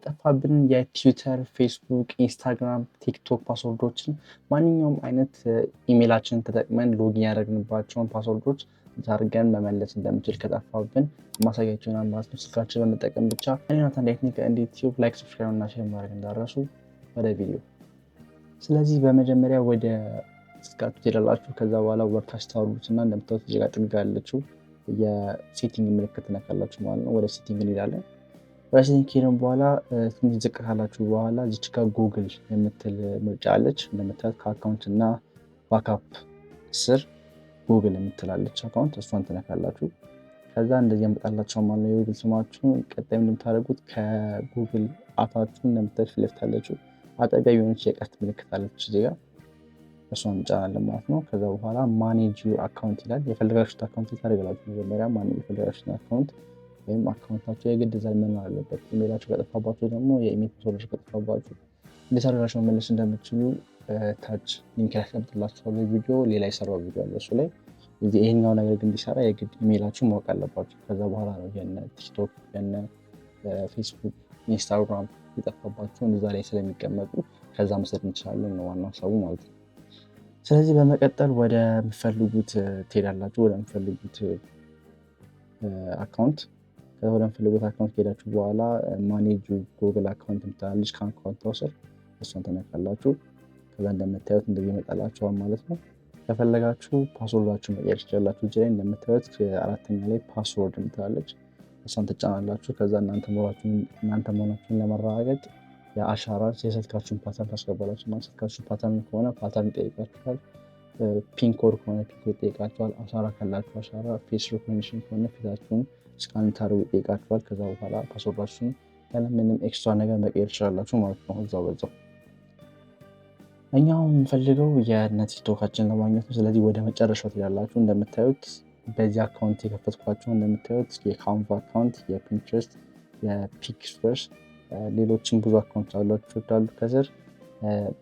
የጠፋብንን የትዊተር፣ ፌስቡክ፣ ኢንስታግራም፣ ቲክቶክ ፓስወርዶችን ማንኛውም አይነት ኢሜይላችንን ተጠቅመን ሎጊን ያደረግንባቸውን ፓስወርዶች አድርገን መመለስ እንደምችል ከጠፋብን ማሳያቸው ይሆናል ማለት ነው። ስልካችን በመጠቀም ብቻ። ዮናታን ቴክኒክ እንዴት ዩቲዩብ ላይክ፣ ሰብስክራይብ እና ሼር ማድረግ እንዳትረሱ። ወደ ቪዲዮ። ስለዚህ በመጀመሪያ ወደ ስልካችሁ ትሄዳላችሁ። ከዛ በኋላ ወርታች ታወርዱት እና እንደምታዩት እዚህ ጋር ጥግ ያለችው የሴቲንግ ምልክት ነካላችሁ ማለት ነው። ወደ ሴቲንግ እንሄዳለን። ወደ ሴቲንግ ከሄድን በኋላ ትንሽ ዝቅ ካላችሁ በኋላ እዚች ጋር ጉግል የምትል ምርጫ አለች። እንደምታዩት ከአካውንት እና ባክአፕ ስር ጉግል የምትላለች አካውንት፣ እሷን ትነካላችሁ። ከዛ እንደዚህ ያመጣላችሁ ማለት ነው የጉግል ስማችሁን። ቀጣይ እንደምታደርጉት ከጉግል አፋችሁ እንደምታዩት ፊት ለፊት አለችው አጠገብ የሆነች የቀስት ምልክት አለች እዚህ ጋር፣ እሷን እንጫናለን ማለት ነው። ከዛ በኋላ ማኔጅ ዩር አካውንት ይላል። የፈለጋችሁት አካውንት ታደርጋላችሁ። መጀመሪያ የፈለጋችሁት አካውንት ወይም አካውንታችሁ የግድ እዛ መኖር አለበት። ኢሜይላችሁ ከጠፋባችሁ ደግሞ የኢሜይል ፓስወርዳችሁ ከጠፋባችሁ እንዴት አድርጋችሁ መመለስ እንደምትችሉ ታች ሊንክ ያስቀምጥላችኋለሁ። ቪዲዮ ሌላ የሰራው ቪዲዮ አለ እሱ ላይ። ይሄኛው ነገር ግን እንዲሰራ የግድ ኢሜይላችሁ ማወቅ አለባችሁ። ከዛ በኋላ ነው የነ ቲክቶክ የነ ፌስቡክ፣ ኢንስታግራም የጠፋባችሁን እዛ ላይ ስለሚቀመጡ ከዛ መስጠት እንችላለን ነው ዋናው ሀሳቡ ማለት ነው። ስለዚህ በመቀጠል ወደ ምፈልጉት ትሄዳላችሁ። ወደምፈልጉት አካውንት ከሄዳችሁ በኋላ ማኔጅ ጉግል አካውንት የምትላለች ከአካውንት ስር እሷን ተነካላችሁ። ከዛ እንደምታዩት እንደዚህ ይመጣላችኋል ማለት ነው። ከፈለጋችሁ ፓስወርዳችሁ መቀየር ትችላላችሁ። እዚህ ላይ እንደምታዩት አራተኛ ላይ ፓስወርድ የምትላለች እሷን ትጫናላችሁ። ከዛ እናንተ መሆናችሁን ለመረጋገጥ የአሻራ የስልካችሁን ፓተርን ታስገባላችሁ። እና ስልካችሁ ፓተርን ከሆነ ፓተርን ይጠይቃችኋል። ፒን ኮድ ከሆነ ፒን ኮድ ይጠይቃችኋል። አሻራ ካላችሁ አሻራ፣ ፌስ ሪኮግኒሽን ከሆነ ፊታችሁን ስካን ታደርጉ ይጠይቃችኋል። ከዛ በኋላ ፓስወርዳችሁን ያለምንም ኤክስትራ ነገር መቀየር ትችላላችሁ ማለት ነው እዛው በዛው። እኛው የምንፈልገው የነ ቲክቶካችን ለማግኘት ነው። ስለዚህ ወደ መጨረሻው ትሄዳላችሁ። እንደምታዩት በዚህ አካውንት የከፈትኳቸው እንደምታዩት የካንቫ አካውንት፣ የፒንትረስት፣ የፒክስቨርስ ሌሎችም ብዙ አካውንት አሏችሁ እንዳሉ ከስር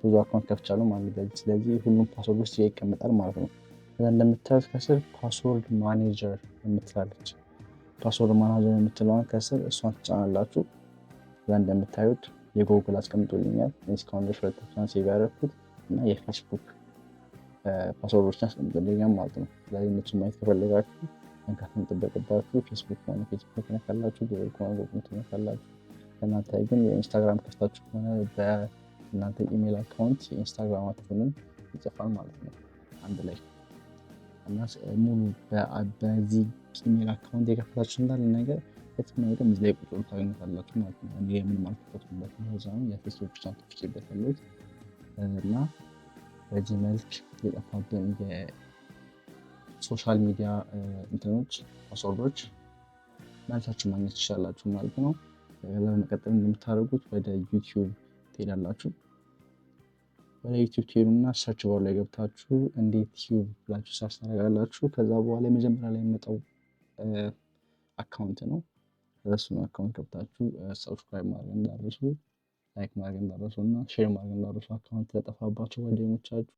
ብዙ አካውንት ከፍቻለሁ ማለት ነው። ስለዚህ ሁሉም ፓስወርድ ውስጥ ይቀመጣል ማለት ነው። ከዛ እንደምታዩት ከስር ፓስወርድ ማኔጀር የምትላለች ፓስወርድ ማኔጀር የምትለዋን ከስር እሷን ትጫናላችሁ። ከዛ እንደምታዩት የጉግል አስቀምጦልኛል እስካሁን ድረስ ሁለታቸውን ሴቭ ያደረኩት እና የፌስቡክ ፓስወርዶችን አስቀምጦልኛል ማለት ነው። ስለዚህ እነሱን ማየት ከፈለጋችሁ መንካት የሚጠበቅባችሁ ፌስቡክ ከሆነ ፌስቡክ ትነካላችሁ፣ ጉግል ከሆነ ጉግል ትነካላችሁ። እናንተ ግን የኢንስታግራም ከፍታችሁ ከሆነ በእናንተ ኢሜይል አካውንት የኢንስታግራማችሁንም ይጽፋል ማለት ነው አንድ ላይ እና ሙሉ በዚህ ኢሜይል አካውንት የከፈታችሁ እንዳለ ነገር የትኛው ነገር እዚህ ላይ ቁጥሩ ታገኙታላችሁ ማለት ነው። እኔ ምንም አልከፈትኩበትም፣ ዛሬ የፌስቡክ ብቻ ተፍቼበታለሁ እና በዚህ መልክ የጠፋብን የሶሻል ሚዲያ እንትኖች ፓስወርዶች መልሳችሁ ማግኘት ትችላላችሁ ማለት ነው። ለመቀጠል እንደምታደርጉት ወደ ዩቲዩብ ትሄዳላችሁ። ወደ ዩቲዩብ ትሄዱና ሰርች ባር ላይ ገብታችሁ እንዴት ዩቲዩብ ብላችሁ ሰርች ታደርጋላችሁ። ከዛ በኋላ የመጀመሪያ ላይ የሚመጣው አካውንት ነው። እሱን አካውንት ገብታችሁ ሰብስክራይብ ማድረግ እንዳትረሱ፣ ላይክ ማድረግ እንዳትረሱ እና ሼር ማድረግ እንዳትረሱ። አካውንት ለጠፋባችሁ ጓደኞቻችሁ